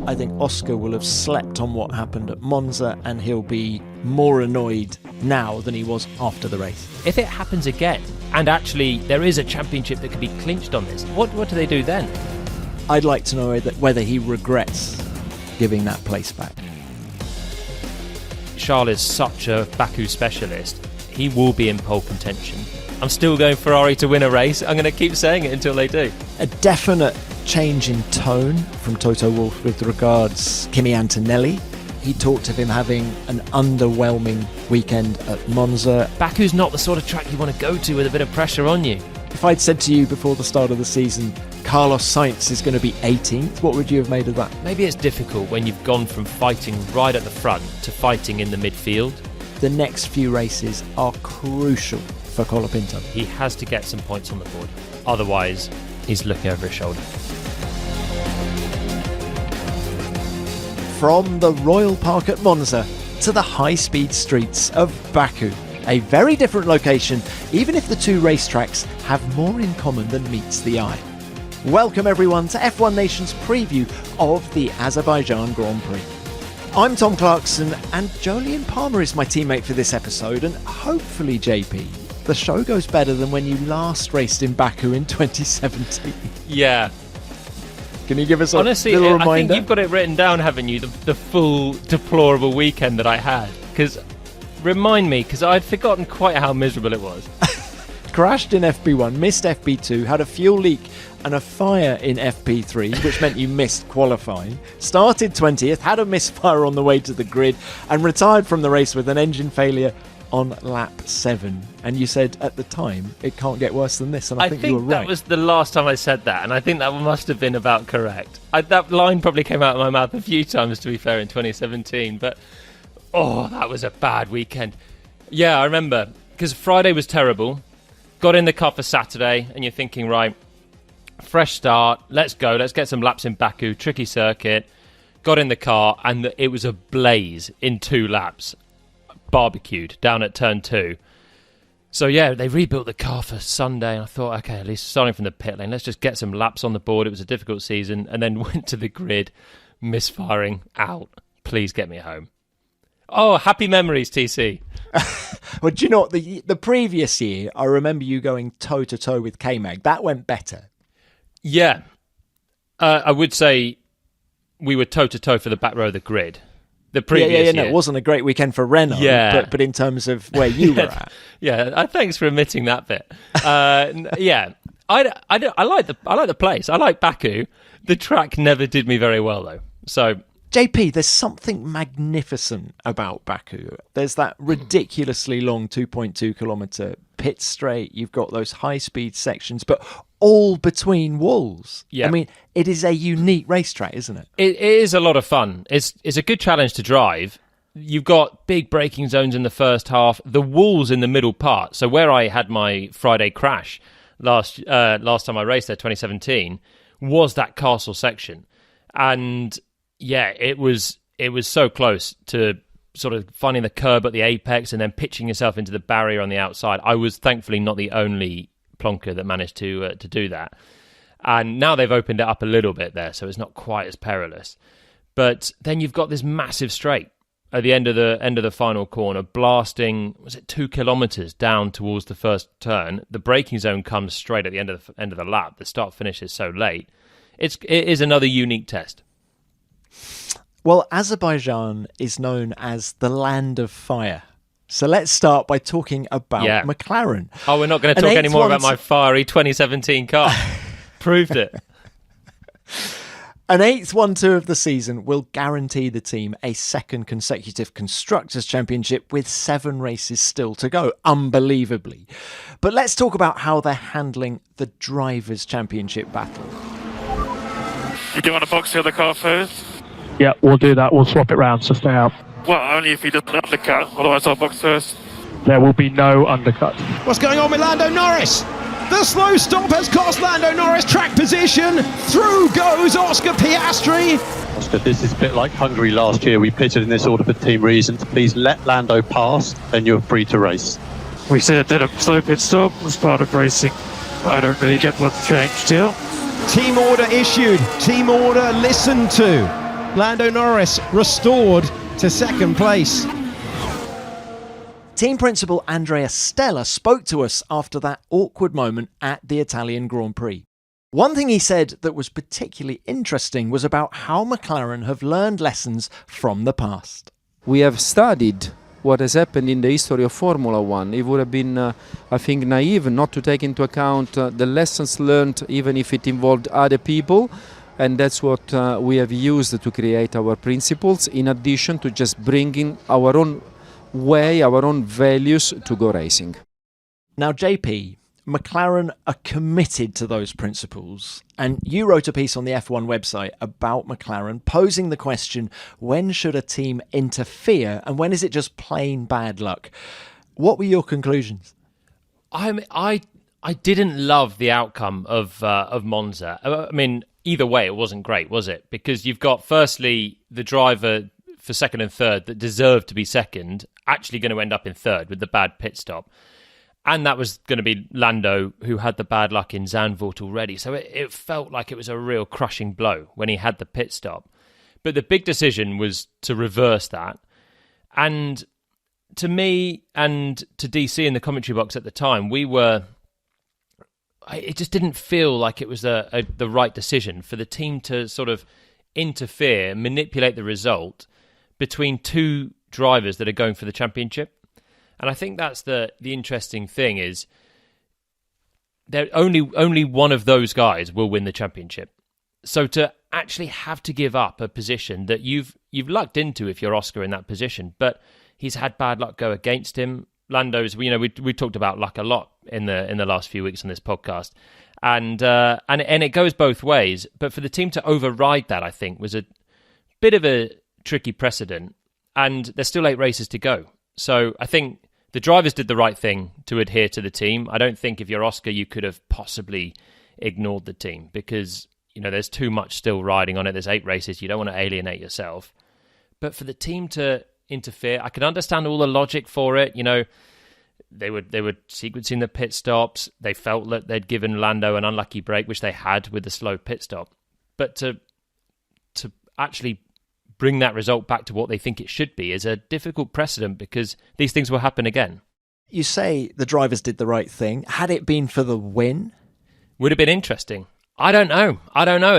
I think Oscar will have slept on what happened at Monza and he'll be more annoyed now than he was after the race. If it happens again, and actually there is a championship that could be clinched on this, what do they do then? I'd like to know whether he regrets giving that place back. Charles is such a Baku specialist. He will be in pole contention. I'm still going Ferrari to win a race. I'm going to keep saying it until they do. A definite change in tone from Toto Wolff with regards Kimi Antonelli. He talked of him having an underwhelming weekend at Monza. Baku's not the sort of track you want to go to with a bit of pressure on you. If I'd said to you before the start of the season, Carlos Sainz is going to be 18th, what would you have made of that? Maybe it's difficult when you've gone from fighting right at the front to fighting in the midfield. The next few races are crucial for Colapinto. He has to get some points on the board. Otherwise, he's looking over his shoulder. From the Royal Park at Monza to the high-speed streets of Baku. A very different location, even if the two racetracks have more in common than meets the eye. Welcome everyone to F1 Nation's preview of the Azerbaijan Grand Prix. I'm Tom Clarkson and Jolyon Palmer is my teammate for this episode, and hopefully, JP, the show goes better than when you last raced in Baku in 2017. Yeah. Can you give us a Honestly, little reminder? I think you've got it written down, haven't you? The full deplorable weekend that I had. Remind me, because I'd forgotten quite how miserable it was. Crashed in FP1, missed FP2, had a fuel leak and a fire in FP3, which meant you missed qualifying. Started 20th, had a misfire on the way to the grid, and retired from the race with an engine failure on lap 7. And you said at the time, it can't get worse than this, and I think you were right. That was the last time I said that, and I think that must have been about correct. That line probably came out of my mouth a few times, to be fair, in 2017, but that was a bad weekend. Yeah, I remember, because Friday was terrible. Got in the car for Saturday, and you're thinking, right, fresh start, let's go, let's get some laps in Baku, tricky circuit. Got in the car, and it was a blaze in 2 laps. Barbecued down at turn 2. So yeah, they rebuilt the car for Sunday, and I thought, okay, at least starting from the pit lane, let's just get some laps on the board. It was a difficult season, and then went to the grid, misfiring, out. Please get me home. Oh, happy memories, TC. Well, do you know what? The previous year, I remember you going toe-to-toe with K-Mag. That went better. Yeah. I would say we were toe-to-toe for the back row of the grid. The previous year. No, it wasn't a great weekend for Renault, but in terms of where you were at. Yeah, thanks for admitting that bit. Yeah, I like the place. I like Baku. The track never did me very well, though. So... JP, there's something magnificent about Baku. There's that ridiculously long 2.2 kilometre pit straight. You've got those high-speed sections, but all between walls. Yeah. I mean, it is a unique racetrack, isn't it? It is a lot of fun. It's a good challenge to drive. You've got big braking zones in the first half, the walls in the middle part. So where I had my Friday crash last time I raced there, 2017, was that castle section. And... yeah, it was so close to sort of finding the curb at the apex and then pitching yourself into the barrier on the outside. I was thankfully not the only plonker that managed to do that. And now they've opened it up a little bit there, so it's not quite as perilous. But then you've got this massive straight at the end of the final corner, blasting, was it 2 kilometres down towards the first turn. The braking zone comes straight at the end of the lap. The start finish is so late. It is another unique test. Well, Azerbaijan is known as the land of fire. So let's start by talking about McLaren. Oh, we're not going to talk anymore about my fiery 2017 car. Proved it. An 8th 1-2 of the season will guarantee the team a second consecutive Constructors' Championship with 7 races still to go, unbelievably. But let's talk about how they're handling the Drivers' Championship battle. You do want to box the other car first? Yeah, we'll do that. We'll swap it round, so stay out. Well, only if he doesn't undercut, otherwise I'll box first. There will be no undercut. What's going on with Lando Norris? The slow stop has cost Lando Norris track position. Through goes Oscar Piastri. Oscar, this is a bit like Hungary last year. We pitted in this order for team reasons. Please let Lando pass, then you're free to race. We said that a slow pit stop was part of racing. I don't really get what's changed here. Team order issued. Team order listened to. Lando Norris restored to second place. Team principal Andrea Stella spoke to us after that awkward moment at the Italian Grand Prix. One thing he said that was particularly interesting was about how McLaren have learned lessons from the past. We have studied what has happened in the history of Formula One. It would have been, I think, naive not to take into account the lessons learned, even if it involved other people. And that's what we have used to create our principles, in addition to just bringing our own way, our own values to go racing. Now, JP, McLaren are committed to those principles, and you wrote a piece on the F1 website about McLaren, posing the question, when should a team interfere and when is it just plain bad luck? What were your conclusions? I didn't love the outcome of Monza. I mean, either way, it wasn't great, was it? Because you've got, firstly, the driver for second and third that deserved to be second, actually going to end up in third with the bad pit stop. And that was going to be Lando, who had the bad luck in Zandvoort already. So it felt like it was a real crushing blow when he had the pit stop. But the big decision was to reverse that. And to me and to DC in the commentary box at the time, it just didn't feel like it was the right decision for the team to sort of interfere, manipulate the result between two drivers that are going for the championship. And I think that's the interesting thing is there only one of those guys will win the championship. So to actually have to give up a position that you've lucked into if you're Oscar in that position, but he's had bad luck go against him. Lando's, we talked about luck a lot in the last few weeks on this podcast, and it goes both ways. But for the team to override that, I think, was a bit of a tricky precedent. And there's still 8 races to go. So I think the drivers did the right thing to adhere to the team. I don't think if you're Oscar, you could have possibly ignored the team because, there's too much still riding on it. There's 8 races. You don't want to alienate yourself. But for the team to interfere, I can understand all the logic for it. They were sequencing the pit stops. They felt that they'd given Lando an unlucky break, which they had with the slow pit stop. But to actually bring that result back to what they think it should be is a difficult precedent because these things will happen again. You say the drivers did the right thing. Had it been for the win? Would have been interesting. I don't know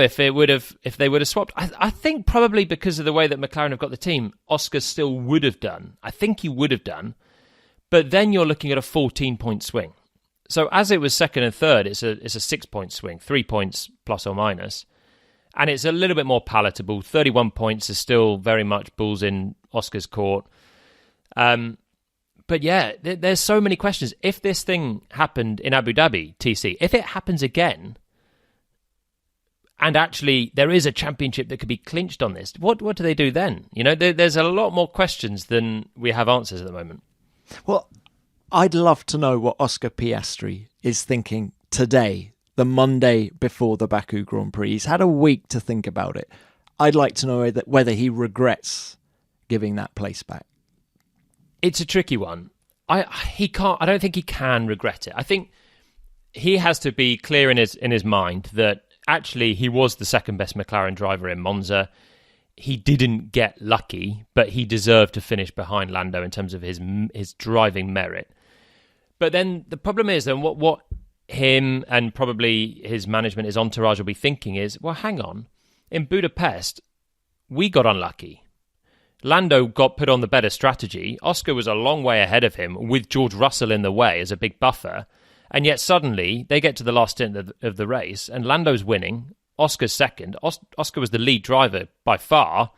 if they would have swapped. I think probably because of the way that McLaren have got the team, Oscar still would have done. I think he would have done. But then you're looking at a 14-point swing. So as it was second and third, it's a 6-point swing, 3 points plus or minus. And it's a little bit more palatable. 31 points is still very much balls in Oscar's court. But yeah, there's so many questions. If this thing happened in Abu Dhabi, TC, if it happens again, and actually there is a championship that could be clinched on this, what do they do then? There's a lot more questions than we have answers at the moment. Well, I'd love to know what Oscar Piastri is thinking today, the Monday before the Baku Grand Prix. He's had a week to think about it. I'd like to know whether he regrets giving that place back. It's a tricky one. I don't think he can regret it. I think he has to be clear in his mind that actually he was the second best McLaren driver in Monza. He didn't get lucky, but he deserved to finish behind Lando in terms of his driving merit. But then the problem is, then what him and probably his management, his entourage will be thinking is, well, hang on. In Budapest, we got unlucky. Lando got put on the better strategy. Oscar was a long way ahead of him with George Russell in the way as a big buffer. And yet suddenly they get to the last stint of the race and Lando's winning. Oscar's second. Oscar was the lead driver by far.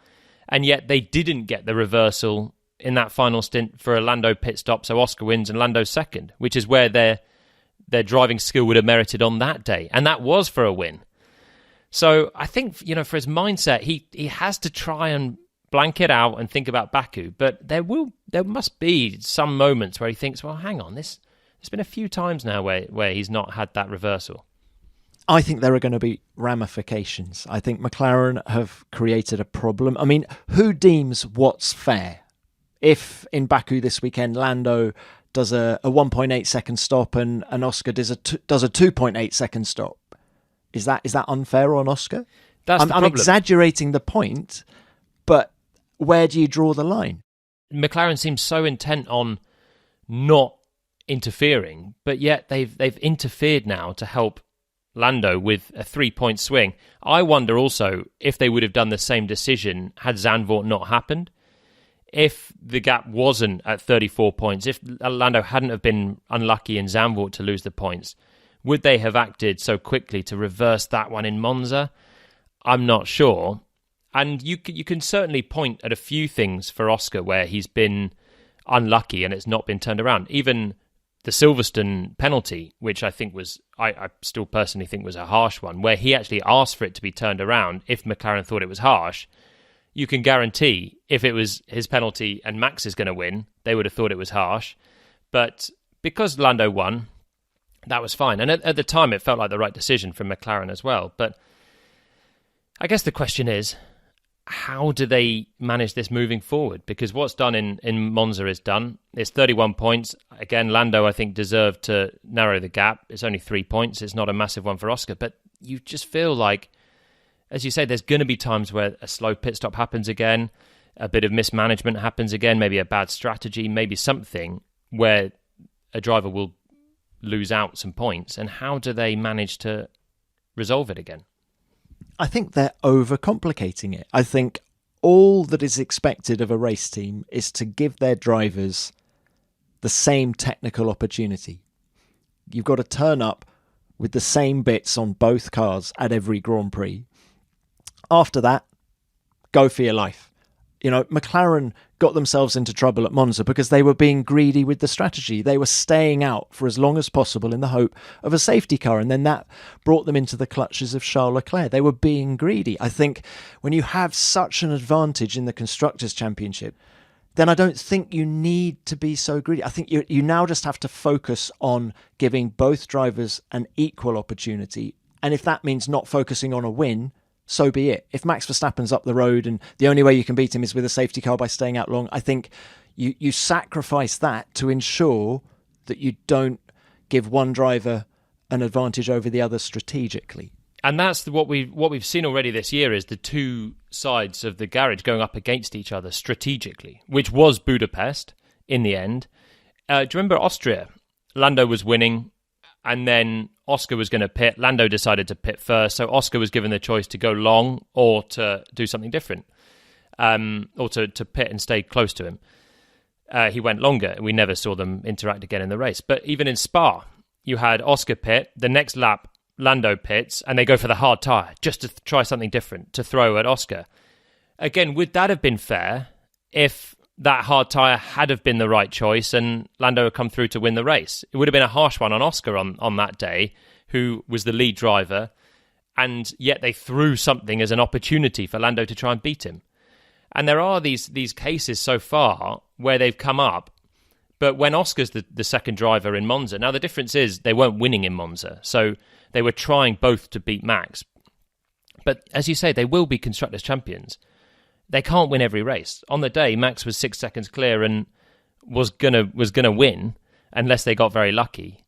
And yet they didn't get the reversal in that final stint for a Lando pit stop. So Oscar wins and Lando's second, which is where their driving skill would have merited on that day. And that was for a win. So I think, for his mindset, he has to try and blank it out and think about Baku. But there must be some moments where he thinks, well, hang on, there's been a few times now where he's not had that reversal. I think there are going to be ramifications. I think McLaren have created a problem. I mean, who deems what's fair? If in Baku this weekend, Lando does a 1.8 second stop and Oscar does a 2.8 second stop, is that unfair on Oscar? I'm exaggerating the point, But where do you draw the line? McLaren seems so intent on not interfering, but yet they've interfered now to help Lando with a 3-point swing. I wonder also if they would have done the same decision had Zandvoort not happened. If the gap wasn't at 34 points, if Lando hadn't have been unlucky in Zandvoort to lose the points, would they have acted so quickly to reverse that one in Monza? I'm not sure. And you can certainly point at a few things for Oscar where he's been unlucky and it's not been turned around. Even the Silverstone penalty, which I think was, I still personally think was a harsh one, where he actually asked for it to be turned around if McLaren thought it was harsh. You can guarantee if it was his penalty and Max is going to win, they would have thought it was harsh. But because Lando won, that was fine. And at the time, it felt like the right decision from McLaren as well. But I guess the question is, how do they manage this moving forward? Because what's done in Monza is done. It's 31 points. Again, Lando, I think, deserved to narrow the gap. It's only 3 points. It's not a massive one for Oscar. But you just feel like, as you say, there's going to be times where a slow pit stop happens again, a bit of mismanagement happens again, maybe a bad strategy, maybe something where a driver will lose out some points. And how do they manage to resolve it again? I think they're overcomplicating it. I think all that is expected of a race team is to give their drivers the same technical opportunity. You've got to turn up with the same bits on both cars at every Grand Prix. After that, go for your life. You know, McLaren got themselves into trouble at Monza because they were being greedy with the strategy. They were staying out for as long as possible in the hope of a safety car, and then that brought them into the clutches of Charles Leclerc. They were being greedy. I think when you have such an advantage in the Constructors' Championship, then I don't think you need to be so greedy. I think you now just have to focus on giving both drivers an equal opportunity, and if that means not focusing on a win, so be it. If Max Verstappen's up the road and the only way you can beat him is with a safety car by staying out long, I think you sacrifice that to ensure that you don't give one driver an advantage over the other strategically. And that's what we've seen already this year is the two sides of the garage going up against each other strategically, which was Budapest in the end. Do you remember Austria? Lando was winning, and then Oscar was going to pit. Lando decided to pit first, so Oscar was given the choice to go long or to do something different, or to pit and stay close to him. He went longer. We never saw them interact again in the race. But even in Spa, you had Oscar pit. The next lap, Lando pits, and they go for the hard tyre just to try something different to throw at Oscar. Again, would that have been fair if that hard tyre had have been the right choice and Lando had come through to win the race? It would have been a harsh one on Oscar on that day, who was the lead driver, and yet they threw something as an opportunity for Lando to try and beat him. And there are these cases so far where they've come up, but when Oscar's the second driver in Monza, now the difference is they weren't winning in Monza, so they were trying both to beat Max. But as you say, they will be Constructors' champions. They can't win every race. On the day, Max was 6 seconds clear and was gonna win unless they got very lucky.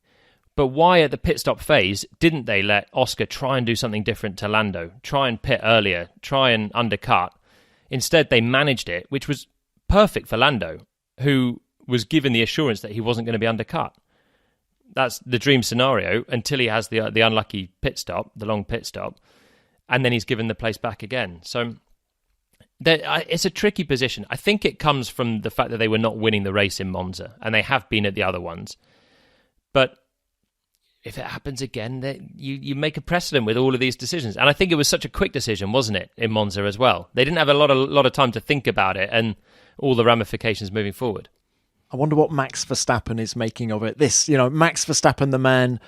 But why at the pit stop phase didn't they let Oscar try and do something different to Lando, try and pit earlier, try and undercut? Instead, they managed it, which was perfect for Lando, who was given the assurance that he wasn't going to be undercut. That's the dream scenario until he has the unlucky pit stop, the long pit stop, and then he's given the place back again. So it's a tricky position. I think it comes from the fact that they were not winning the race in Monza, and they have been at the other ones. But if it happens again, you make a precedent with all of these decisions. And I think it was such a quick decision, wasn't it, in Monza as well? They didn't have a lot of time to think about it and all the ramifications moving forward. I wonder what Max Verstappen is making of it. Max Verstappen, the man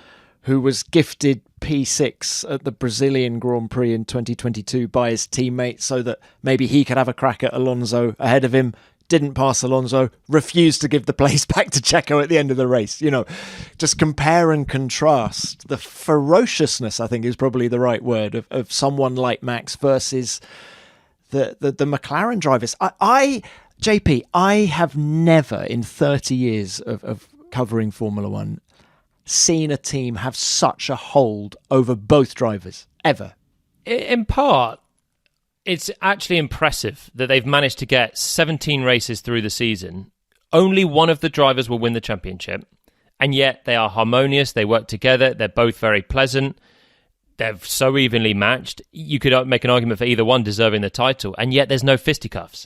who was gifted P6 at the Brazilian Grand Prix in 2022 by his teammate so that maybe he could have a crack at Alonso ahead of him. Didn't pass Alonso, refused to give the place back to Checo at the end of the race. Just compare and contrast the ferociousness, I think is probably the right word, of someone like Max versus the McLaren drivers. JP, I have never in 30 years of covering Formula One seen a team have such a hold over both drivers, ever. In part, It's actually impressive that they've managed to get 17 races through the season. Only one of the drivers will win the championship, and yet they are harmonious, they work together, they're both very pleasant, they're so evenly matched. You could make an argument for either one deserving the title, and yet there's no fisticuffs.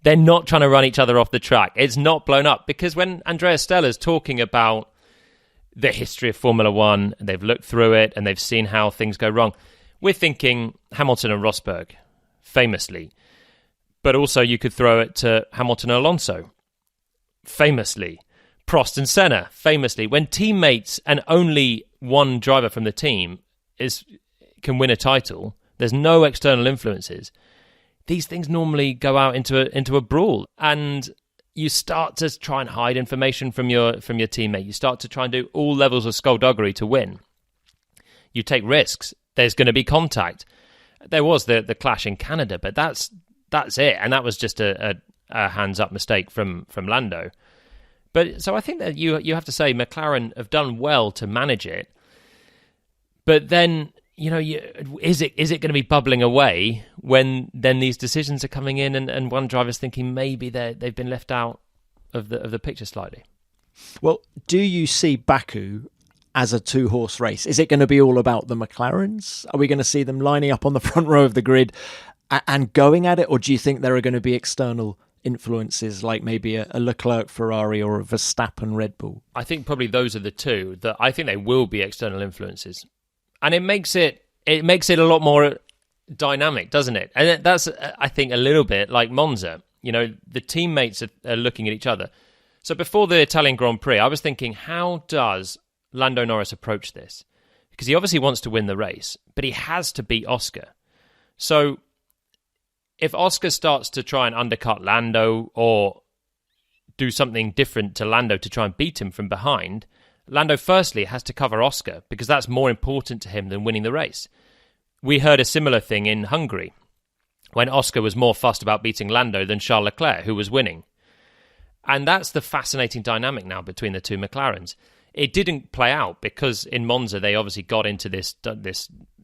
They're not trying to run each other off the track. It's not blown up, because when Andrea Stella's talking about the history of Formula One, they've looked through it and they've seen how things go wrong, we're thinking Hamilton and Rosberg, famously. But also you could throw it to Hamilton and Alonso, famously. Prost and Senna, famously. When teammates and only one driver from the team can win a title, there's no external influences. These things normally go out into a brawl, and you start to try and hide information from your teammate. You start to try and do all levels of skullduggery to win. You take risks. There's going to be contact. There was the clash in Canada, but that's it, and that was just a hands up mistake from Lando. But so I think that you have to say McLaren have done well to manage it. But then, is it going to be bubbling away when then these decisions are coming in and one driver's thinking maybe they've been left out of the picture slightly? Well, do you see Baku as a two-horse race? Is it going to be all about the McLarens? Are we going to see them lining up on the front row of the grid and going at it? Or do you think there are going to be external influences like maybe a Leclerc Ferrari or a Verstappen Red Bull? I think probably those are the two that I think they will be external influences. And it makes it a lot more dynamic, doesn't it? And that's, I think, a little bit like Monza. The teammates are looking at each other. So before the Italian Grand Prix, I was thinking, how does Lando Norris approach this? Because he obviously wants to win the race, but he has to beat Oscar. So if Oscar starts to try and undercut Lando or do something different to Lando to try and beat him from behind, Lando firstly has to cover Oscar because that's more important to him than winning the race. We heard a similar thing in Hungary when Oscar was more fussed about beating Lando than Charles Leclerc, who was winning. And that's the fascinating dynamic now between the two McLarens. It didn't play out because in Monza they obviously got into this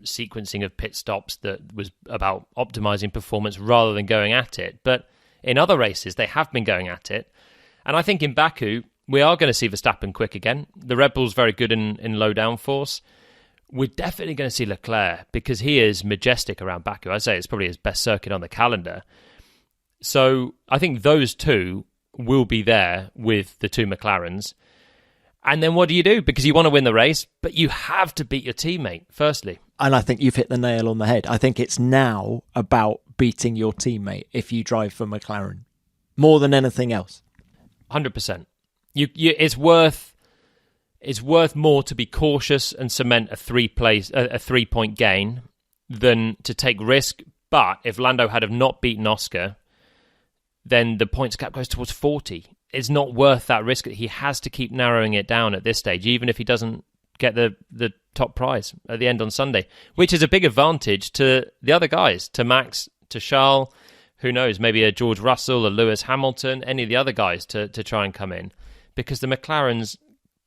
sequencing of pit stops that was about optimizing performance rather than going at it. But in other races they have been going at it. And I think in Baku we are going to see Verstappen quick again. The Red Bull's very good in low downforce. We're definitely going to see Leclerc because he is majestic around Baku. I'd say it's probably his best circuit on the calendar. So I think those two will be there with the two McLarens. And then what do you do? Because you want to win the race, but you have to beat your teammate, firstly. And I think you've hit the nail on the head. I think it's now about beating your teammate if you drive for McLaren, more than anything else. 100%. It's worth more to be cautious and cement a 3-point gain than to take risk. But if Lando had have not beaten Oscar, then the points gap goes towards 40. It's not worth that risk. He has to keep narrowing it down at this stage, even if he doesn't get the top prize at the end on Sunday, which is a big advantage to the other guys, to Max, to Charles, who knows, maybe a George Russell, a Lewis Hamilton, any of the other guys to try and come in, because the McLarens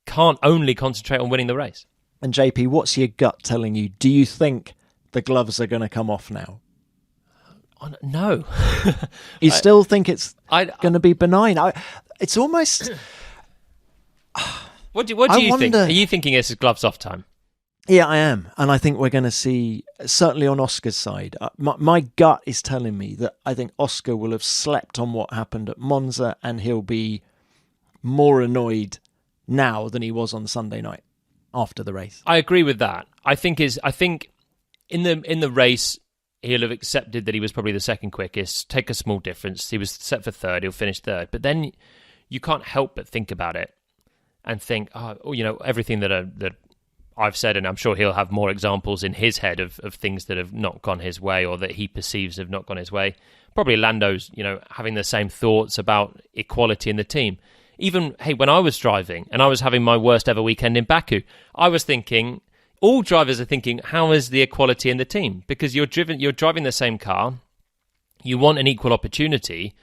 can't only concentrate on winning the race. And JP, what's your gut telling you? Do you think the gloves are going to come off now? No. You still think it's going to be benign? It's almost... What do you think? Are you thinking it's gloves off time? Yeah, I am. And I think we're going to see, certainly on Oscar's side, my gut is telling me that I think Oscar will have slept on what happened at Monza and he'll be more annoyed now than he was on Sunday night after the race. I agree with that. I think in the race he'll have accepted that he was probably the second quickest, take a small difference. He was set for third, he'll finish third. But then you can't help but think about it and think, everything that I've said, and I'm sure he'll have more examples in his head of things that have not gone his way or that he perceives have not gone his way. Probably Lando's, having the same thoughts about equality in the team. Even, when I was driving and I was having my worst ever weekend in Baku, I was thinking, all drivers are thinking, how is the equality in the team? Because you're driving the same car, you want an equal opportunity,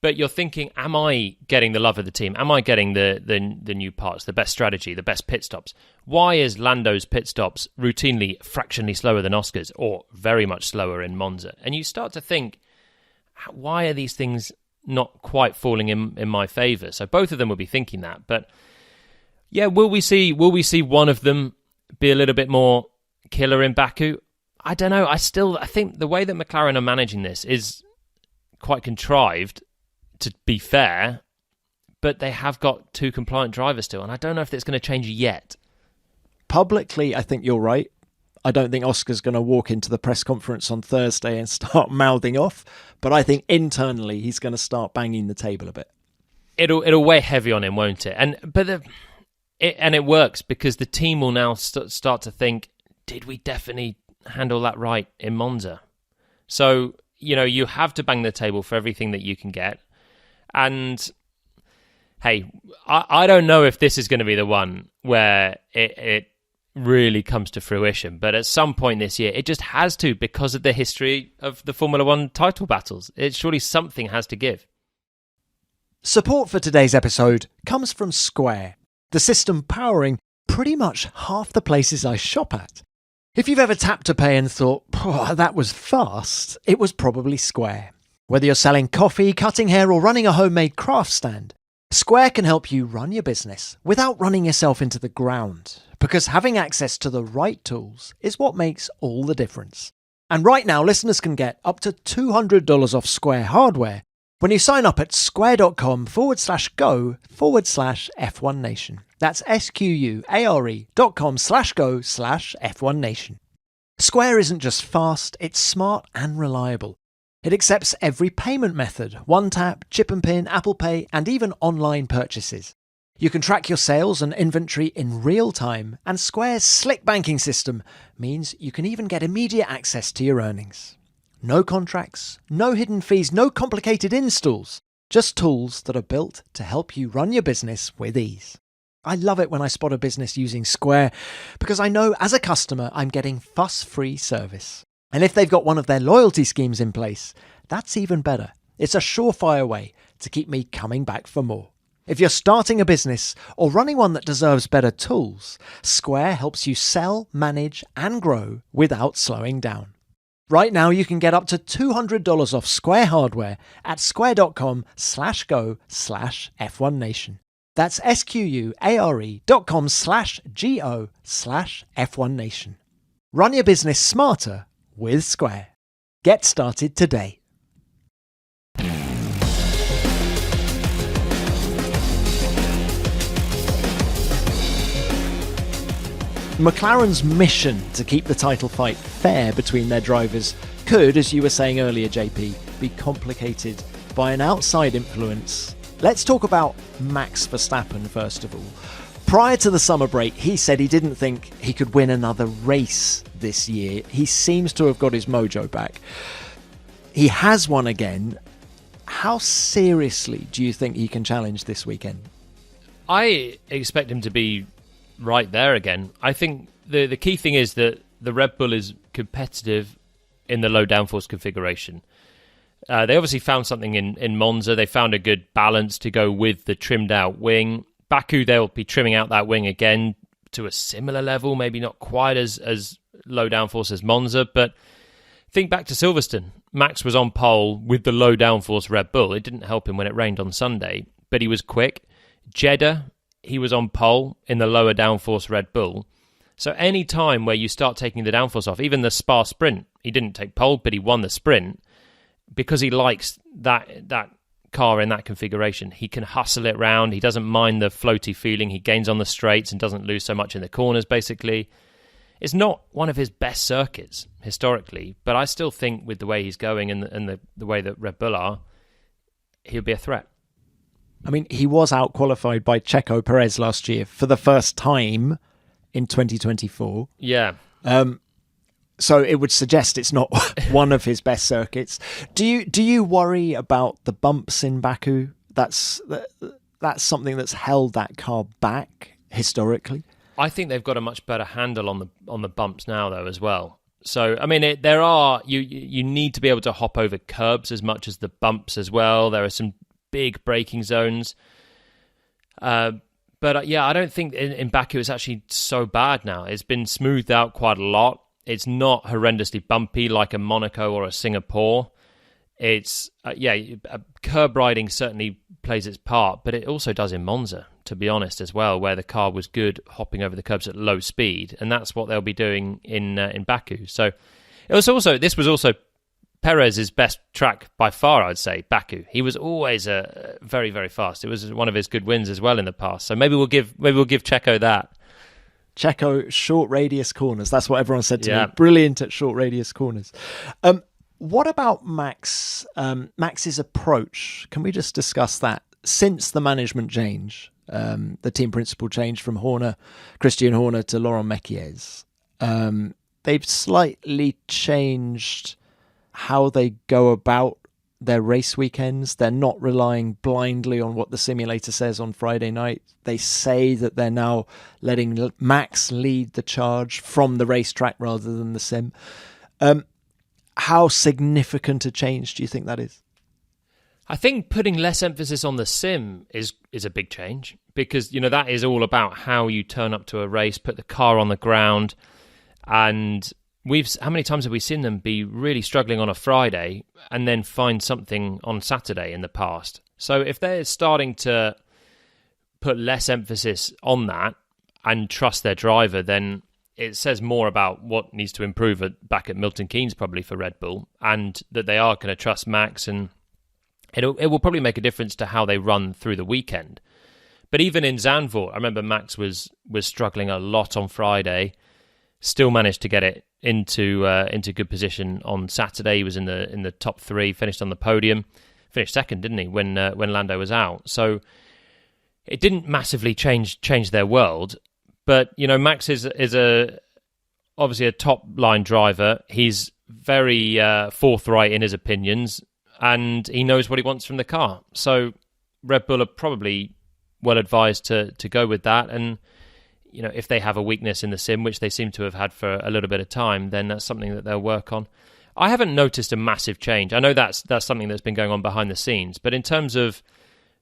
But you're thinking, am I getting the love of the team? Am I getting the new parts, the best strategy, the best pit stops? Why is Lando's pit stops routinely fractionally slower than Oscar's, or very much slower in Monza? And you start to think, why are these things not quite falling in my favour? So both of them will be thinking that. But yeah, will we see one of them be a little bit more killer in Baku? I don't know. I think the way that McLaren are managing this is quite contrived, to be fair, but they have got 2 compliant drivers still, and I don't know if that's going to change yet. Publicly, I think you're right. I don't think Oscar's going to walk into the press conference on Thursday and start mouthing off, but I think internally he's going to start banging the table a bit. It'll weigh heavy on him, won't it? And it works because the team will now start to think, did we definitely handle that right in Monza? So, you have to bang the table for everything that you can get. And hey, I don't know if this is going to be the one where it really comes to fruition, but at some point this year, it just has to, because of the history of the Formula One title battles. Surely something has to give. Support for today's episode comes from Square, the system powering pretty much half the places I shop at. If you've ever tapped to pay and thought, that was fast, it was probably Square. Whether you're selling coffee, cutting hair, or running a homemade craft stand, Square can help you run your business without running yourself into the ground, because having access to the right tools is what makes all the difference. And right now, listeners can get up to $200 off Square hardware when you sign up at square.com/go/F1 Nation. That's SQUARE.com/go/F1 Nation. Square isn't just fast, it's smart and reliable. It accepts every payment method: one tap, chip and pin, Apple Pay, and even online purchases. You can track your sales and inventory in real time, and Square's slick banking system means you can even get immediate access to your earnings. No contracts, no hidden fees, no complicated installs, just tools that are built to help you run your business with ease. I love it when I spot a business using Square, because I know as a customer I'm getting fuss-free service. And if they've got one of their loyalty schemes in place, that's even better. It's a surefire way to keep me coming back for more. If you're starting a business or running one that deserves better tools, Square helps you sell, manage, and grow without slowing down. Right now, you can get up to $200 off Square hardware at square.com/go/F1 Nation. That's SQUARE.com/go/F1 Nation. Run your business smarter with Square. Get started today. McLaren's mission to keep the title fight fair between their drivers could, as you were saying earlier, JP, be complicated by an outside influence. Let's talk about Max Verstappen first of all. Prior to the summer break, he said he didn't think he could win another race this year. He seems to have got his mojo back. He has won again. How seriously do you think he can challenge this weekend? I expect him to be right there again. I think the key thing is that the Red Bull is competitive in the low downforce configuration. They obviously found something in Monza. They found a good balance to go with the trimmed out wing. Baku, they'll be trimming out that wing again to a similar level, maybe not quite as low downforce as Monza, but think back to Silverstone. Max was on pole with the low downforce Red Bull. It didn't help him when it rained on Sunday, but he was quick. Jeddah, he was on pole in the lower downforce Red Bull. So any time where you start taking the downforce off, even the Spa sprint, he didn't take pole, but he won the sprint because he likes that car in that configuration. He can hustle it round. He doesn't mind the floaty feeling. He gains on the straights and doesn't lose so much in the corners, basically. It's not one of his best circuits historically, but I still think with the way he's going and the way that Red Bull are, he'll be a threat. I mean, he was out-qualified by Checo Perez last year for the first time in 2024. Yeah. So it would suggest it's not one of his best circuits. Do you worry about the bumps in Baku? That's something that's held that car back historically. I think they've got a much better handle on the bumps now, though, as well. So, I mean, you need to be able to hop over curbs as much as the bumps as well. There are some big braking zones. But I don't think in Baku it's actually so bad now. It's been smoothed out quite a lot. It's not horrendously bumpy like a Monaco or a Singapore. It's, curb riding certainly plays its part, but it also does in Monza, to be honest, as well, where the car was good hopping over the curbs at low speed, and that's what they'll be doing in Baku. So this was also Perez's best track by far, I'd say, Baku. He was always very, very fast. It was one of his good wins as well in the past. So maybe we'll give Checo that. Checo, short radius corners. That's what everyone said to me. Brilliant at short radius corners. What about Max? Max's approach? Can we just discuss that? Since the management change, the team principal change from Christian Horner to Laurent Mekies, they've slightly changed how they go about their race weekends. They're not relying blindly on what the simulator says on Friday night. They say that they're now letting Max lead the charge from the racetrack rather than the sim. How significant a change do you think that is? I think putting less emphasis on the sim is a big change, because that is all about how you turn up to a race, put the car on the ground, and how many times have we seen them be really struggling on a Friday and then find something on Saturday in the past? So if they're starting to put less emphasis on that and trust their driver, then it says more about what needs to improve back at Milton Keynes probably for Red Bull, and that they are going to trust Max, and it will probably make a difference to how they run through the weekend. But even in Zandvoort, I remember Max was struggling a lot on Friday, still managed to get it into good position on Saturday. He was in the top 3, finished on the podium, finished second, didn't he, when Lando was out? So it didn't massively change their world. But Max is obviously a top line driver. He's very forthright in his opinions, and he knows what he wants from the car. So Red Bull are probably well advised to go with that. And if they have a weakness in the sim, which they seem to have had for a little bit of time, then that's something that they'll work on. I haven't noticed a massive change. I know that's something that's been going on behind the scenes, but in terms of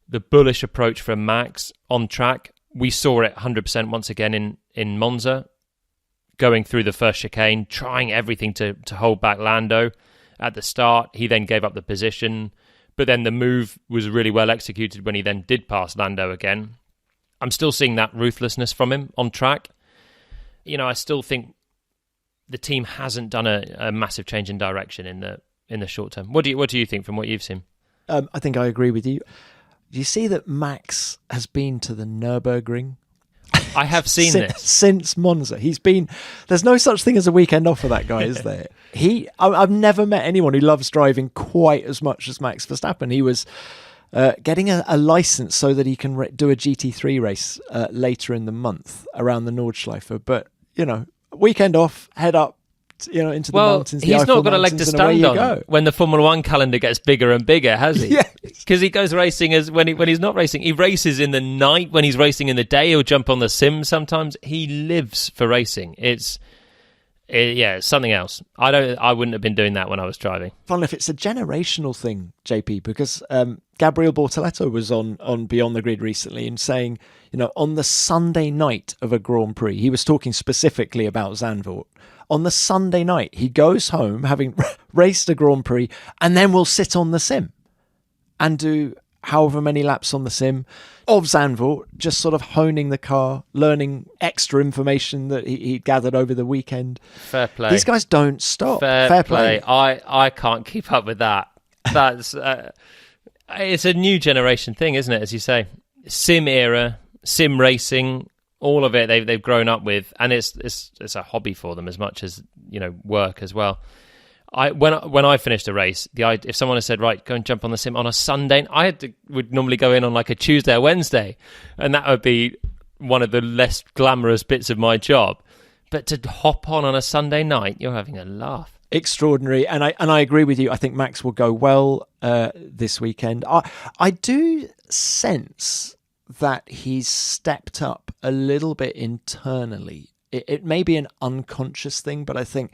the bullish approach from Max on track, we saw it 100% once again in Monza, going through the first chicane, trying everything to hold back Lando at the start. He then gave up the position, but then the move was really well executed when he then did pass Lando again. I'm still seeing that ruthlessness from him on track. I still think the team hasn't done a massive change in direction in the short term. What do you think from what you've seen? I think I agree with you. Do you see that Max has been to the Nürburgring? I have seen this since Monza. He's been. There's no such thing as a weekend off for that guy, is there? I've never met anyone who loves driving quite as much as Max Verstappen. He was getting a license so that he can do a GT3 race later in the month around the Nordschleife. But weekend off, head up. Into the mountains. He's not got a leg to stand on when the Formula One calendar gets bigger and bigger, has he? Because he goes racing when he's not racing. He races in the night. When he's racing in the day, he'll jump on the sim sometimes. He lives for racing. It's something else. I wouldn't have been doing that when I was driving. Funnily, if it's a generational thing, JP, because Gabriel Bortoleto was on Beyond the Grid recently and saying, on the Sunday night of a Grand Prix, he was talking specifically about Zandvoort. On the Sunday night, he goes home having raced a Grand Prix and then will sit on the sim and do however many laps on the sim of Zandvoort, just sort of honing the car, learning extra information that he'd gathered over the weekend. Fair play. These guys don't stop. Fair play. I can't keep up with that. That's it's a new generation thing, isn't it? As you say, sim era, sim racing. All of it they've grown up with, and it's a hobby for them as much as work as well. When I finished a race, if someone had said, right, go and jump on the sim on a Sunday, would normally go in on like a Tuesday or Wednesday, and that would be one of the less glamorous bits of my job. But to hop on a Sunday night, you're having a laugh. Extraordinary, and I agree with you. I think Max will go well this weekend. I do sense that he's stepped up a little bit internally. It may be an unconscious thing, but I think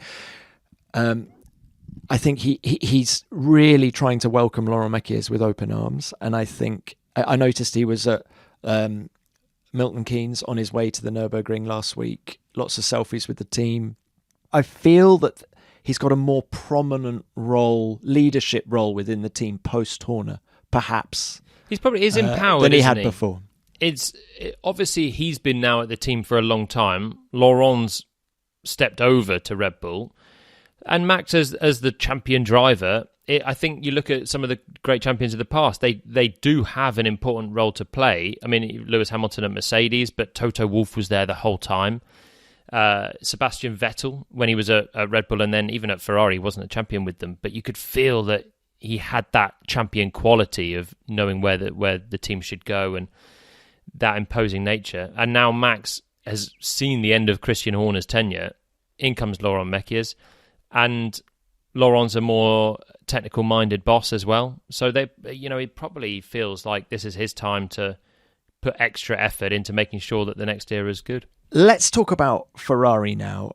I think he's really trying to welcome Laurent Mekies with open arms. And I think I noticed he was at Milton Keynes on his way to the Nürburgring last week. Lots of selfies with the team. I feel that he's got a more prominent role, leadership role within the team post-Horner, perhaps. He's probably empowered than he isn't had before. Obviously he's been now at the team for a long time. Laurent's stepped over to Red Bull, and Max as the champion driver. I think you look at some of the great champions of the past. They do have an important role to play. I mean, Lewis Hamilton at Mercedes, but Toto Wolff was there the whole time. Sebastian Vettel when he was at Red Bull, and then even at Ferrari, he wasn't a champion with them, but you could feel that he had that champion quality of knowing where the team should go and that imposing nature. And now Max has seen the end of Christian Horner's tenure. In comes Laurent Mekies, and Laurent's a more technical-minded boss as well. So he probably feels like this is his time to put extra effort into making sure that the next era is good. Let's talk about Ferrari now.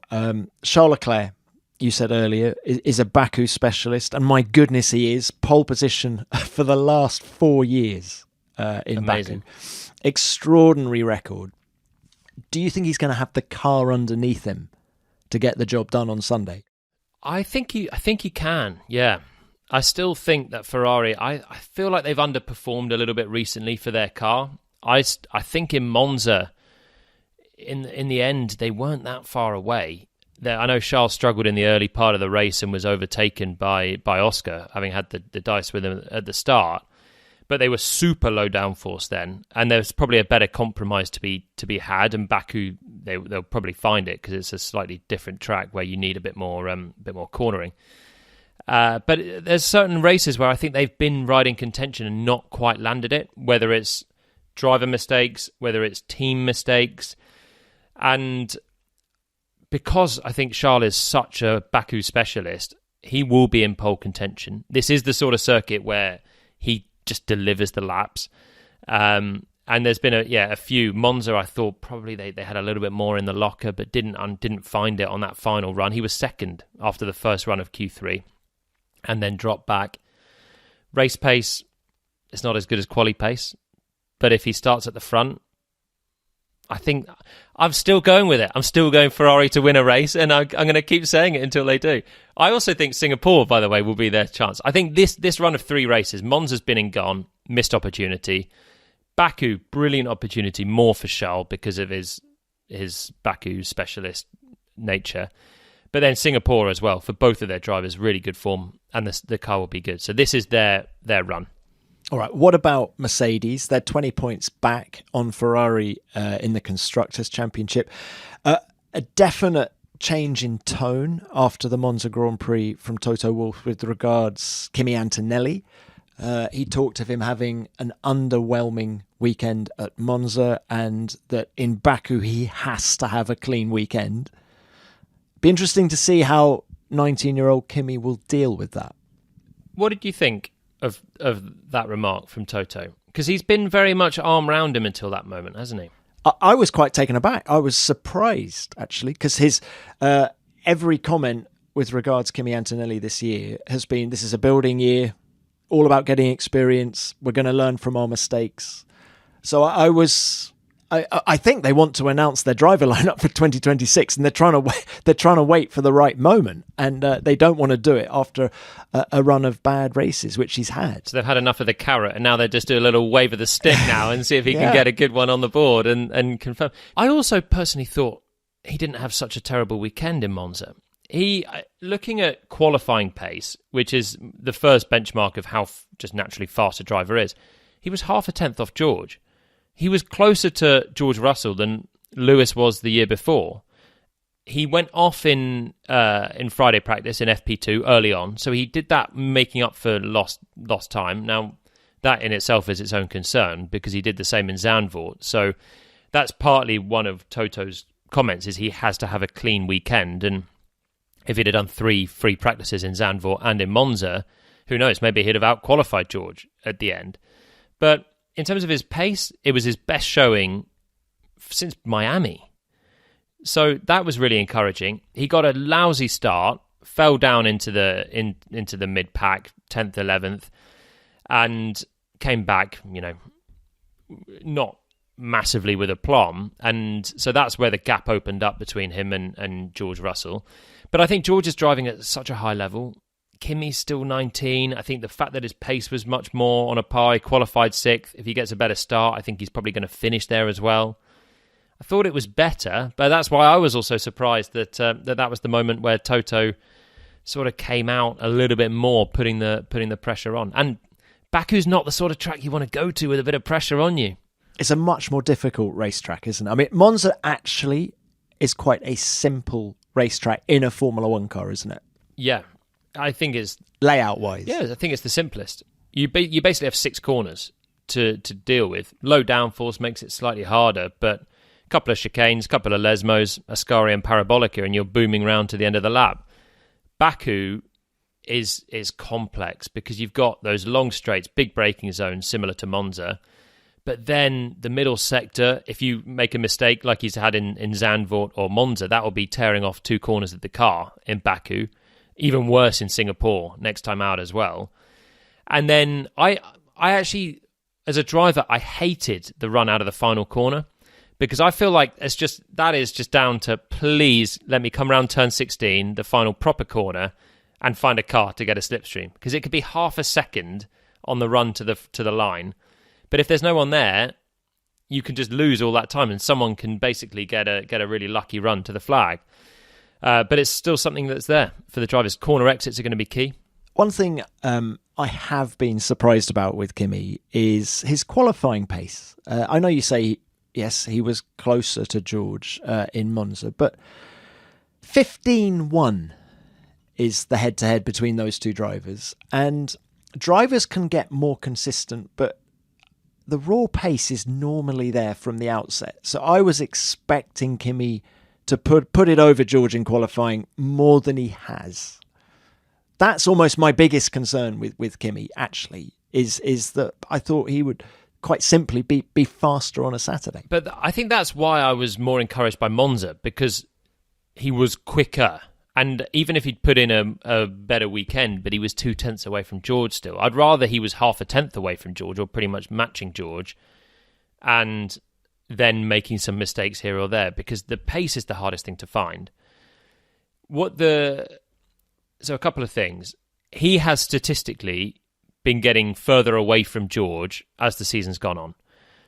Charles Leclerc, you said earlier, is a Baku specialist, and my goodness, he is. Pole position for the last 4 years in Amazing. Baku. Extraordinary record. Do you think he's going to have the car underneath him to get the job done on Sunday? I think he can, yeah. I still think that Ferrari, I feel like they've underperformed a little bit recently for their car. I think in Monza, in the end, they weren't that far away. I know Charles struggled in the early part of the race and was overtaken by Oscar, having had the dice with him at the start. But they were super low downforce then, and there's probably a better compromise to be had. And Baku, they'll probably find it because it's a slightly different track where you need a bit more cornering. But there's certain races where I think they've been right in contention and not quite landed it, whether it's driver mistakes, whether it's team mistakes. And because I think Charles is such a Baku specialist, he will be in pole contention. This is the sort of circuit where he just delivers the laps. And there's been a few. Monza, I thought probably they had a little bit more in the locker, but didn't find it on that final run. He was second after the first run of Q3 and then dropped back. Race pace, it's not as good as quali pace, but if he starts at the front, I think I'm still going with it. I'm still going Ferrari to win a race, and I'm going to keep saying it until they do. I also think Singapore, by the way, will be their chance. I think this run of 3 races, Monza's been and gone, missed opportunity. Baku, brilliant opportunity, more for Charles because of his Baku specialist nature. But then Singapore as well, for both of their drivers, really good form, and the car will be good. So this is their run. All right, what about Mercedes? They're 20 points back on Ferrari in the Constructors' Championship. A definite change in tone after the Monza Grand Prix from Toto Wolff with regards Kimi Antonelli. He talked of him having an underwhelming weekend at Monza and that in Baku he has to have a clean weekend. Be interesting to see how 19-year-old Kimi will deal with that. What did you think of that remark from Toto? Because he's been very much arm round him until that moment, hasn't he? I was quite taken aback. I was surprised, actually, because his every comment with regards to Kimi Antonelli this year has been, this is a building year, all about getting experience. We're going to learn from our mistakes. So I think they want to announce their driver lineup for 2026, and they're trying to wait for the right moment, and they don't want to do it after a run of bad races, which he's had. So they've had enough of the carrot, and now they just do a little wave of the stick now and see if he can get a good one on the board and confirm. I also personally thought he didn't have such a terrible weekend in Monza. He, looking at qualifying pace, which is the first benchmark of how just naturally fast a driver is, he was half a tenth off George. He was closer to George Russell than Lewis was the year before. He went off in Friday practice in FP2 early on, so he did that making up for lost time. Now, that in itself is its own concern because he did the same in Zandvoort. So that's partly one of Toto's comments, is he has to have a clean weekend. And if he'd have done 3 free practices in Zandvoort and in Monza, who knows, maybe he'd have out-qualified George at the end. But in terms of his pace, it was his best showing since Miami. So that was really encouraging. He got a lousy start fell down into the mid pack, 10th, 11th, and came back, not massively with aplomb, and so that's where the gap opened up between him and George Russell. But I think George is driving at such a high level. Kimi's still 19. I think the fact that his pace was much more on a par, he qualified 6th. If he gets a better start, I think he's probably going to finish there as well. I thought it was better, but that's why I was also surprised that that was the moment where Toto sort of came out a little bit more, putting the pressure on. And Baku's not the sort of track you want to go to with a bit of pressure on you. It's a much more difficult racetrack, isn't it? I mean, Monza actually is quite a simple racetrack in a Formula One car, isn't it? Yeah, I think it's layout-wise. Yeah, I think it's the simplest. You basically have 6 corners to deal with. Low downforce makes it slightly harder, but a couple of chicanes, a couple of Lesmos, Ascari and Parabolica, and you're booming round to the end of the lap. Baku is complex because you've got those long straights, big braking zones similar to Monza, but then the middle sector, if you make a mistake like he's had in Zandvoort or Monza, that will be tearing off 2 corners of the car in Baku. Even worse in Singapore next time out as well. And then I actually, as a driver, I hated the run out of the final corner because I feel like that is just down to, please let me come around turn 16, the final proper corner, and find a car to get a slipstream, because it could be half a second on the run to the line. But if there's no one there, you can just lose all that time and someone can basically get a really lucky run to the flag. But it's still something that's there for the drivers. Corner exits are going to be key. One thing I have been surprised about with Kimi is his qualifying pace. I know you say, yes, he was closer to George in Monza, but 15-1 is the head-to-head between those two drivers. And drivers can get more consistent, but the raw pace is normally there from the outset. So I was expecting Kimi to put it over George in qualifying more than he has. That's almost my biggest concern with Kimi, actually, is that I thought he would quite simply be faster on a Saturday. But I think that's why I was more encouraged by Monza, because he was quicker. And even if he'd put in a better weekend, but he was 2 tenths away from George still. I'd rather he was half a tenth away from George, or pretty much matching George, and then making some mistakes here or there, because the pace is the hardest thing to find. So a couple of things. He has statistically been getting further away from George as the season's gone on.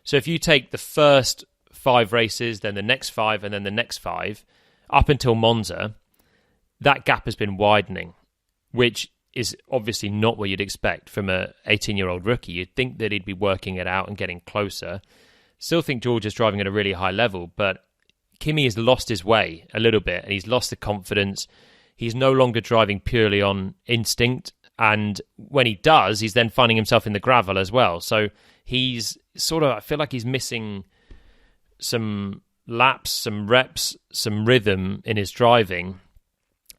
So if you take the first 5 races, then the next 5, and then the next 5, up until Monza, that gap has been widening, which is obviously not what you'd expect from a 18-year-old rookie. You'd think that he'd be working it out and getting closer. Still think George is driving at a really high level, but Kimi has lost his way a little bit, and he's lost the confidence. He's no longer driving purely on instinct, and when he does, he's then finding himself in the gravel as well. So he's I feel like he's missing some laps, some reps, some rhythm in his driving,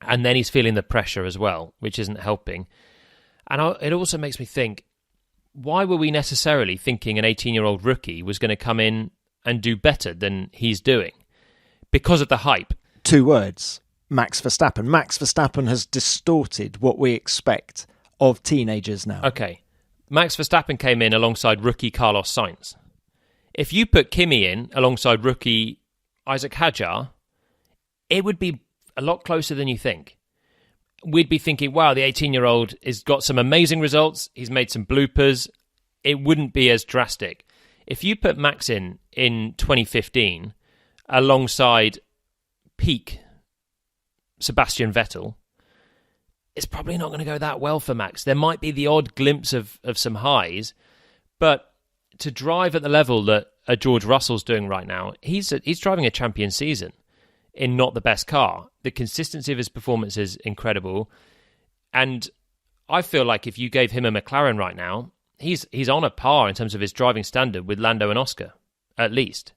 and then he's feeling the pressure as well, which isn't helping. And it also makes me think, why were we necessarily thinking an 18-year-old rookie was going to come in and do better than he's doing? Because of the hype. 2 words. Max Verstappen. Max Verstappen has distorted what we expect of teenagers now. Okay. Max Verstappen came in alongside rookie Carlos Sainz. If you put Kimi in alongside rookie Isaac Hadjar, it would be a lot closer than you think. We'd be thinking, wow, the 18-year-old has got some amazing results. He's made some bloopers. It wouldn't be as drastic. If you put Max in 2015 alongside peak Sebastian Vettel, it's probably not going to go that well for Max. There might be the odd glimpse of some highs, but to drive at the level that George Russell's doing right now, he's driving a champion season in not the best car. The consistency of his performance is incredible, and I feel like if you gave him a McLaren right now, he's on a par in terms of his driving standard with Lando and Oscar, at least.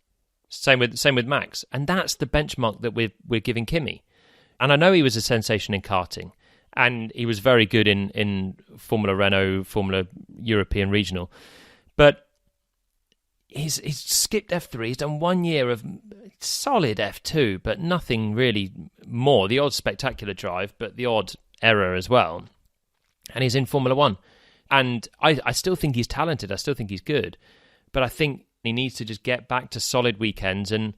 Same with Max, and that's the benchmark that we're giving Kimi. And I know he was a sensation in karting, and he was very good in Formula Renault, Formula European Regional, but he's skipped F3. He's done 1 year of solid F2, but nothing really more. The odd spectacular drive, but the odd error as well. And he's in Formula One. And I still think he's talented. I still think he's good. But I think he needs to just get back to solid weekends and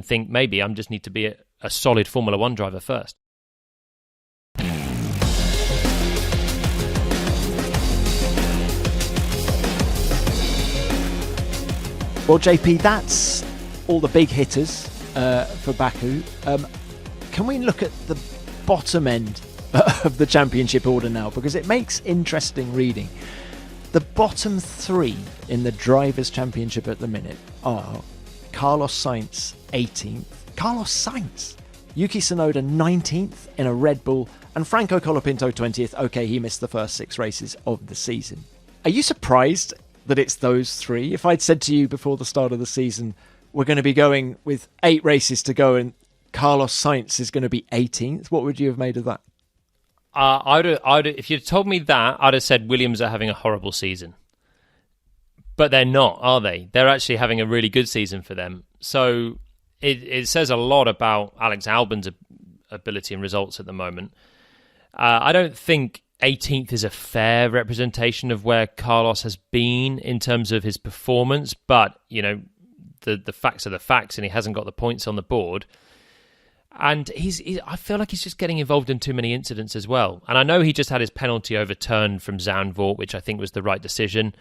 think maybe I just need to be a solid Formula One driver first. Well, JP, that's all the big hitters for Baku. Can we look at the bottom end of the championship order now? Because it makes interesting reading. The bottom three in the Drivers' Championship at the minute are Carlos Sainz, 18th. Carlos Sainz! Yuki Tsunoda, 19th in a Red Bull. And Franco Colapinto, 20th. OK, he missed the first 6 races of the season. Are you surprised that it's those three? If I'd said to you before the start of the season, we're going to be going with 8 races to go and Carlos Sainz is going to be 18th, what would you have made of that? If you'd told me that, I'd have said Williams are having a horrible season. But they're not, are they? They're actually having a really good season for them. So it says a lot about Alex Albon's ability and results at the moment. I don't think 18th is a fair representation of where Carlos has been in terms of his performance, but you know the facts are the facts, and he hasn't got the points on the board. And I feel like he's just getting involved in too many incidents as well. And I know he just had his penalty overturned from Zandvoort, which I think was the right decision.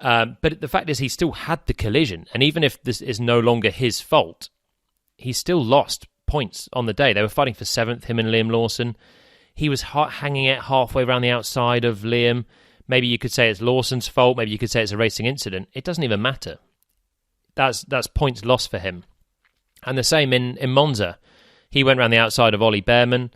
But the fact is, he still had the collision, and even if this is no longer his fault, he still lost points on the day. They were fighting for 7th, him and Liam Lawson. He was hanging it halfway around the outside of Liam. Maybe you could say it's Lawson's fault. Maybe you could say it's a racing incident. It doesn't even matter. That's points lost for him. And the same in Monza. He went around the outside of Ollie Behrman.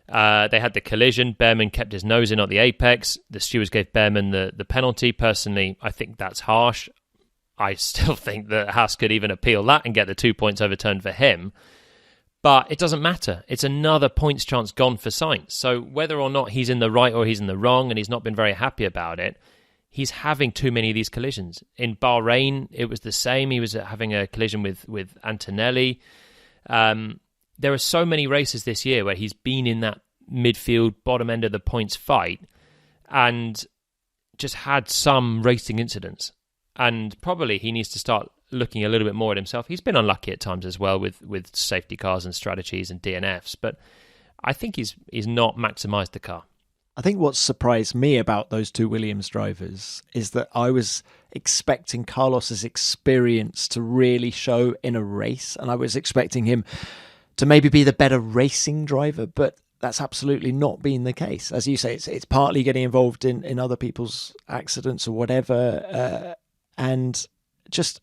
They had the collision. Behrman kept his nose in at the apex. The stewards gave Behrman the penalty. Personally, I think that's harsh. I still think that Haas could even appeal that and get the 2 points overturned for him. But it doesn't matter. It's another points chance gone for Sainz. So whether or not he's in the right or he's in the wrong, and he's not been very happy about it, he's having too many of these collisions. In Bahrain, it was the same. He was having a collision with Antonelli. There are so many races this year where he's been in that midfield, bottom end of the points fight, and just had some racing incidents. And probably he needs to start looking a little bit more at himself. He's been unlucky at times as well with safety cars and strategies and DNFs, but I think he's not maximised the car. I think what surprised me about those two Williams drivers is that I was expecting Carlos's experience to really show in a race, and I was expecting him to maybe be the better racing driver, but that's absolutely not been the case. As you say, it's partly getting involved in other people's accidents or whatever, and just,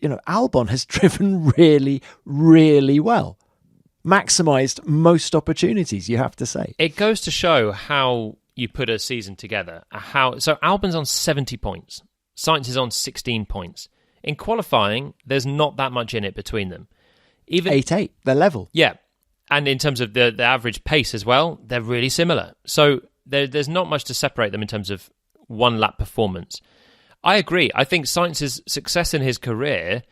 you know, Albon has driven really, really well. Maximised most opportunities, you have to say. It goes to show how you put a season together. So Albon's on 70 points. Sainz is on 16 points. In qualifying, there's not that much in it between them. Even 8-8, they're level. Yeah. And in terms of the average pace as well, they're really similar. So there's not much to separate them in terms of one-lap performance. I agree. I think Sainz's success in his career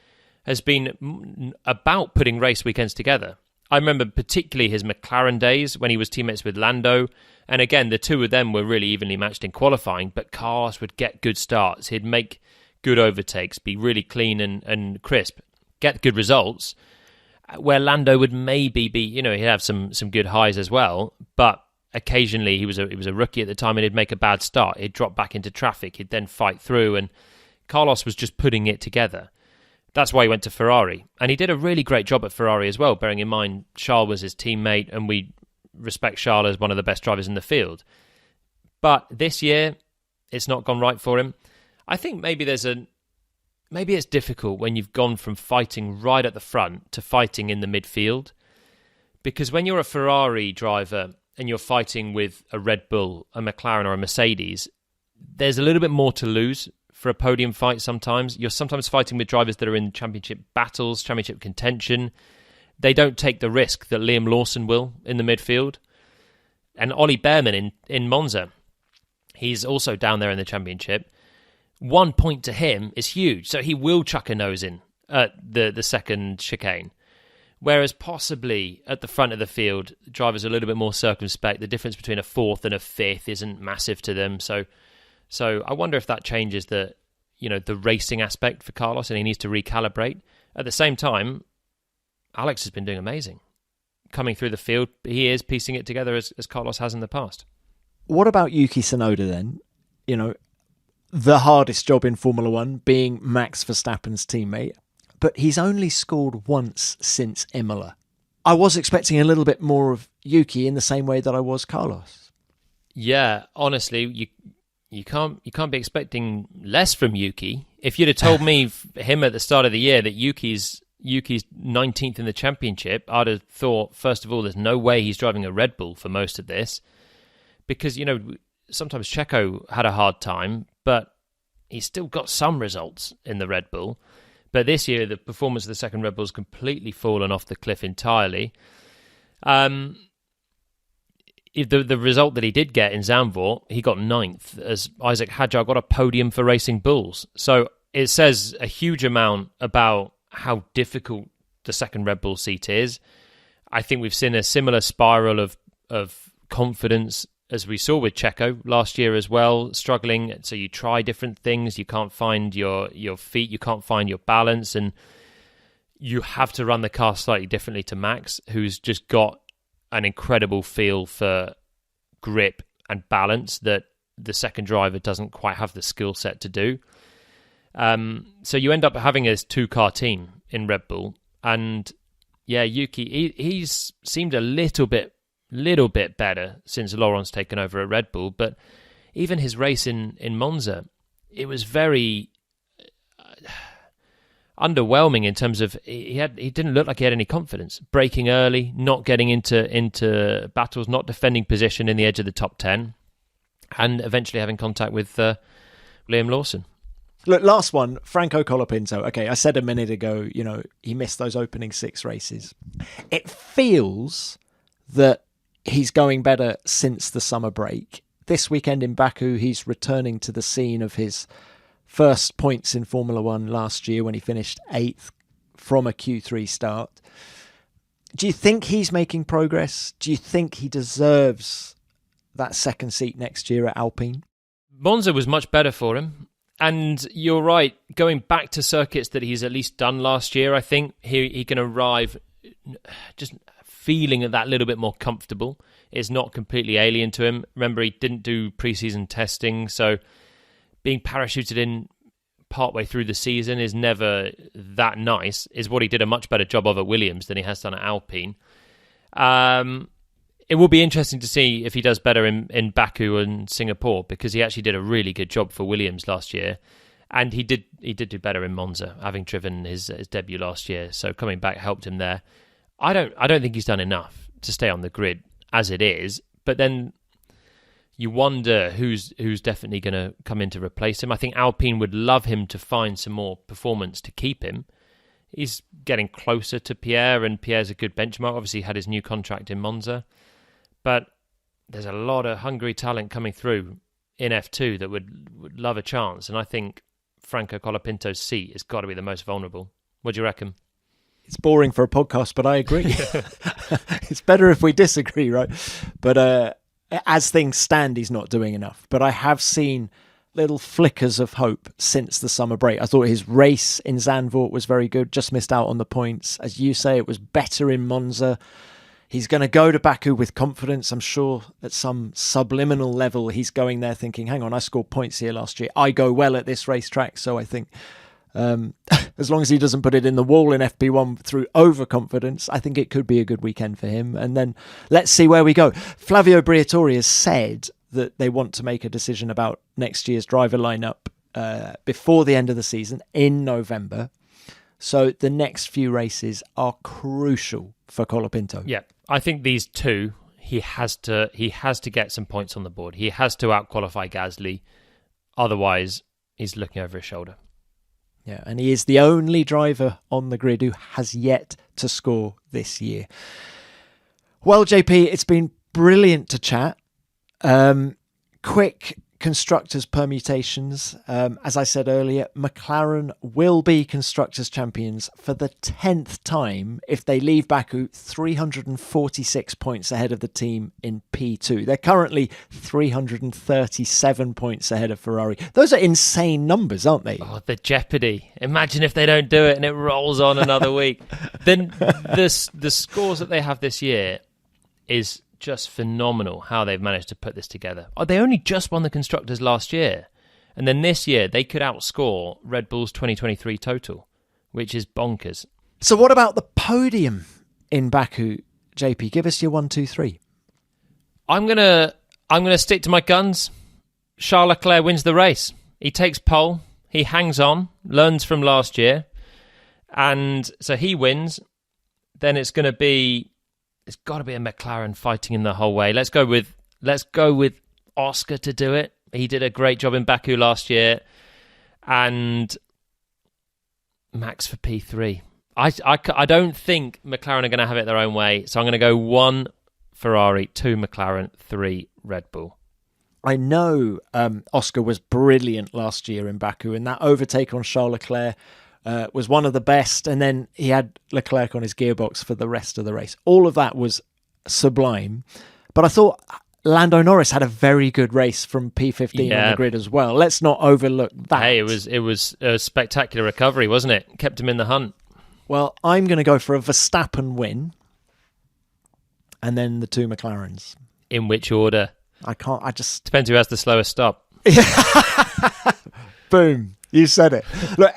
has been about putting race weekends together. I remember particularly his McLaren days when he was teammates with Lando. And again, the two of them were really evenly matched in qualifying, but Carlos would get good starts. He'd make good overtakes, be really clean and crisp, get good results, where Lando would maybe be, you know, he'd have some good highs as well, but occasionally he was a rookie at the time and he'd make a bad start. He'd drop back into traffic. He'd then fight through, and Carlos was just putting it together. That's why he went to Ferrari. And he did a really great job at Ferrari as well, bearing in mind Charles was his teammate, and we respect Charles as one of the best drivers in the field. But this year, it's not gone right for him. I think maybe it's difficult when you've gone from fighting right at the front to fighting in the midfield. Because when you're a Ferrari driver and you're fighting with a Red Bull, a McLaren or a Mercedes, there's a little bit more to lose for a podium fight sometimes. You're sometimes fighting with drivers that are in championship battles, championship contention. They don't take the risk that Liam Lawson will in the midfield. And Ollie Behrman in Monza, he's also down there in the championship. 1 point to him is huge. So he will chuck a nose in at the second chicane. Whereas possibly at the front of the field, drivers are a little bit more circumspect. The difference between a fourth and a fifth isn't massive to them. So I wonder if that changes the racing aspect for Carlos, and he needs to recalibrate. At the same time, Alex has been doing amazing. Coming through the field, he is piecing it together as Carlos has in the past. What about Yuki Tsunoda then? The hardest job in Formula One, being Max Verstappen's teammate. But he's only scored once since Imola. I was expecting a little bit more of Yuki in the same way that I was Carlos. Yeah, honestly, you can't be expecting less from Yuki. If you'd have told me him at the start of the year that Yuki's 19th in the championship, I'd have thought, first of all, there's no way he's driving a Red Bull for most of this. Because, sometimes Checo had a hard time, but he's still got some results in the Red Bull. But this year, the performance of the second Red Bull has completely fallen off the cliff entirely. The result that he did get in Zandvoort, he got 9th, as Isaac Hadjar got a podium for racing Bulls. So it says a huge amount about how difficult the second Red Bull seat is. I think we've seen a similar spiral of confidence as we saw with Checo last year as well, struggling. So you try different things, you can't find your feet, you can't find your balance, and you have to run the car slightly differently to Max, who's just got an incredible feel for grip and balance that the second driver doesn't quite have the skill set to do. So you end up having a two-car team in Red Bull, and yeah, Yuki, he's seemed a little bit better since Laurent's taken over at Red Bull, but even his race in Monza, it was very underwhelming in terms of he didn't look like he had any confidence. Braking early, not getting into battles, not defending position in the edge of the top 10, and eventually having contact with Liam Lawson. Look, last one, Franco Colapinto. Okay, I said a minute ago, he missed those opening 6 races. It feels that he's going better since the summer break. This weekend in Baku, he's returning to the scene of his first points in Formula One last year when he finished 8th from a Q3 start. Do you think he's making progress? Do you think he deserves that second seat next year at Alpine? Monza was much better for him. And you're right, going back to circuits that he's at least done last year, I think he can arrive just feeling that little bit more comfortable. Is not completely alien to him. Remember, he didn't do preseason testing, so being parachuted in partway through the season is never that nice, is what he did a much better job of at Williams than he has done at Alpine. It will be interesting to see if he does better in Baku and Singapore, because he actually did a really good job for Williams last year, and he did do better in Monza, having driven his debut last year. So coming back helped him there. I don't think he's done enough to stay on the grid as it is, but then you wonder who's definitely going to come in to replace him. I think Alpine would love him to find some more performance to keep him. He's getting closer to Pierre, and Pierre's a good benchmark. Obviously, he had his new contract in Monza. But there's a lot of hungry talent coming through in F2 that would love a chance. And I think Franco Colapinto's seat has got to be the most vulnerable. What do you reckon? It's boring for a podcast, but I agree. It's better if we disagree, right? But as things stand, he's not doing enough. But I have seen little flickers of hope since the summer break. I thought his race in Zandvoort was very good, just missed out on the points. As you say, it was better in Monza. He's going to go to Baku with confidence. I'm sure at some subliminal level, he's going there thinking, hang on, I scored points here last year. I go well at this racetrack. So I think as long as he doesn't put it in the wall in FP1 through overconfidence, I think it could be a good weekend for him. And then let's see where we go. Flavio Briatore has said that they want to make a decision about next year's driver lineup before the end of the season in November. So the next few races are crucial for Colapinto. Yeah, I think these two, he has to get some points on the board. He has to out-qualify Gasly. Otherwise, he's looking over his shoulder. Yeah, and he is the only driver on the grid who has yet to score this year. Well, JP, it's been brilliant to chat. Quick constructors permutations. As I said earlier, McLaren will be constructors champions for the 10th time if they leave Baku 346 points ahead of the team in P2. They're currently 337 points ahead of Ferrari. Those are insane numbers, aren't they? Oh, the jeopardy. Imagine if they don't do it and it rolls on another week. Then the scores that they have this year is just phenomenal how they've managed to put this together. Oh, they only just won the Constructors last year. And then this year, they could outscore Red Bull's 2023 total, which is bonkers. So what about the podium in Baku, JP? Give us your 1, 2, 3. I'm gonna stick to my guns. Charles Leclerc wins the race. He takes pole. He hangs on, learns from last year. And so he wins. Then it's got to be a McLaren fighting in the whole way. Let's go with Oscar to do it. He did a great job in Baku last year, and Max for P3. I don't think McLaren are going to have it their own way, so I'm going to go 1 Ferrari, 2 McLaren, 3 Red Bull. I know Oscar was brilliant last year in Baku, and that overtake on Charles Leclerc was one of the best, and then he had Leclerc on his gearbox for the rest of the race. All of that was sublime, but I thought Lando Norris had a very good race from P15 on the grid as well. Let's not overlook that. Hey, it was a spectacular recovery, wasn't it? Kept him in the hunt. Well, I'm going to go for a Verstappen win, and then the 2 McLarens. In which order? Depends who has the slowest stop. Boom. You said it. Look,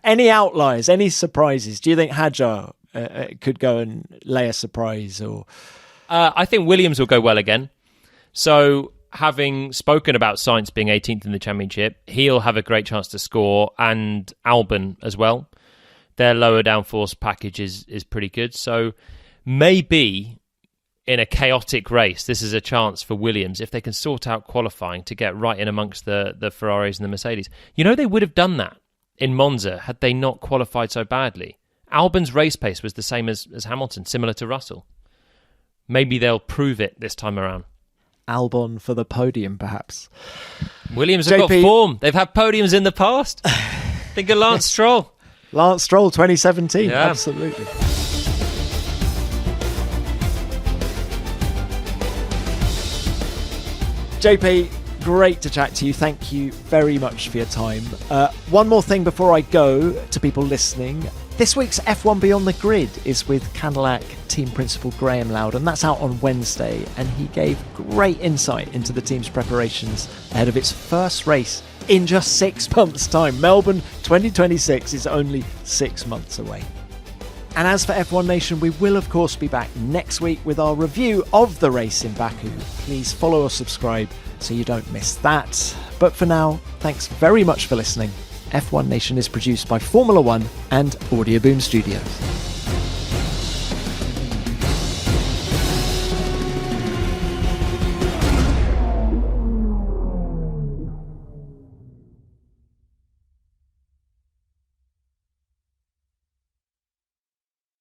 any outliers, any surprises? Do you think Hadjar could go and lay a surprise? Or I think Williams will go well again. So, having spoken about Sainz being 18th in the championship, he'll have a great chance to score, and Albon as well. Their lower downforce package is pretty good. So, maybe in a chaotic race, this is a chance for Williams, if they can sort out qualifying, to get right in amongst the Ferraris and the Mercedes. You know, they would have done that in Monza had they not qualified so badly. Albon's race pace was the same as Hamilton, similar to Russell. Maybe they'll prove it this time around. Albon for the podium, perhaps. Williams have got form. They've had podiums in the past. Think of Lance Stroll. Lance Stroll, 2017. Yeah. Absolutely. JP, great to chat to you. Thank you very much for your time. One more thing before I go to people listening. This week's F1 Beyond the Grid is with Cadillac team principal Graham Loudon. That's out on Wednesday, and he gave great insight into the team's preparations ahead of its first race in just 6 months' time. Melbourne 2026 is only 6 months away. And as for F1 Nation, we will of course be back next week with our review of the race in Baku. Please follow or subscribe so you don't miss that. But for now, thanks very much for listening. F1 Nation is produced by Formula One and Audio Boom Studios.